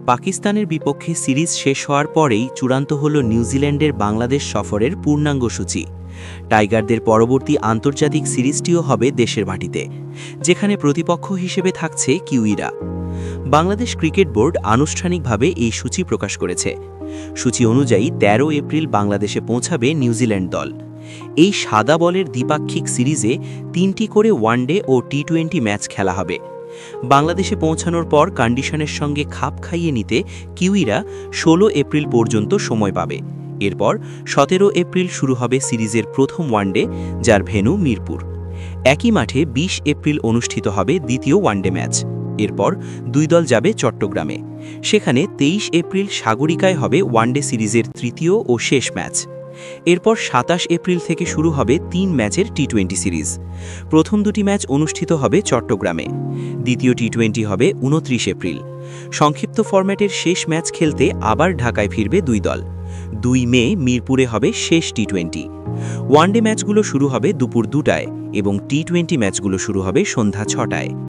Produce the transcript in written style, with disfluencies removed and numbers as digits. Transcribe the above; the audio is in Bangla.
পাকিস্তানের বিপক্ষে সিরিজ শেষ হওয়ার পরেই চূড়ান্ত হল নিউজিল্যান্ডের বাংলাদেশ সফরের পূর্ণাঙ্গ সূচি। টাইগারদের পরবর্তী আন্তর্জাতিক সিরিজটিও হবে দেশের মাটিতে, যেখানে প্রতিপক্ষ হিসেবে থাকছে কিউইরা। বাংলাদেশ ক্রিকেট বোর্ড আনুষ্ঠানিকভাবে এই সূচি প্রকাশ করেছে। সূচি অনুযায়ী ১৩ এপ্রিল বাংলাদেশে পৌঁছাবে নিউজিল্যান্ড দল। এই সাদা বলের দ্বিপাক্ষিক সিরিজে ৩টি করে ওয়ানডে ও টি-20 ম্যাচ খেলা হবে। বাংলাদেশে পৌঁছানোর পর কন্ডিশনের সঙ্গে খাপ খাইয়ে নিতে কিউইরা ১৬ এপ্রিল পর্যন্ত সময় পাবে। এরপর ১৭ এপ্রিল শুরু হবে সিরিজের প্রথম ওয়ানডে, যার ভেন্যু মিরপুর। একই মাঠে ২০ এপ্রিল অনুষ্ঠিত হবে দ্বিতীয় ওয়ানডে ম্যাচ। এরপর দুই দল যাবে চট্টগ্রামে। সেখানে ২৩ এপ্রিল সাগরিকায় হবে ওয়ানডে সিরিজের তৃতীয় ও শেষ ম্যাচ। এরপর ২৭ এপ্রিল থেকে শুরু হবে ৩ ম্যাচের টি-20 সিরিজ। প্রথম দুটি ম্যাচ অনুষ্ঠিত হবে চট্টগ্রামে, দ্বিতীয় টি-20 হবে ২৯ এপ্রিল। সংক্ষিপ্ত ফরম্যাটের শেষ ম্যাচ খেলতে আবার ঢাকায় ফিরবে দুই দল। ২ মে মিরপুরে হবে শেষ টি-20। ওয়ানডে ম্যাচগুলো শুরু হবে দুপুর ২টায় এবং টি-20 ম্যাচগুলো শুরু হবে সন্ধ্যা ৬টায়।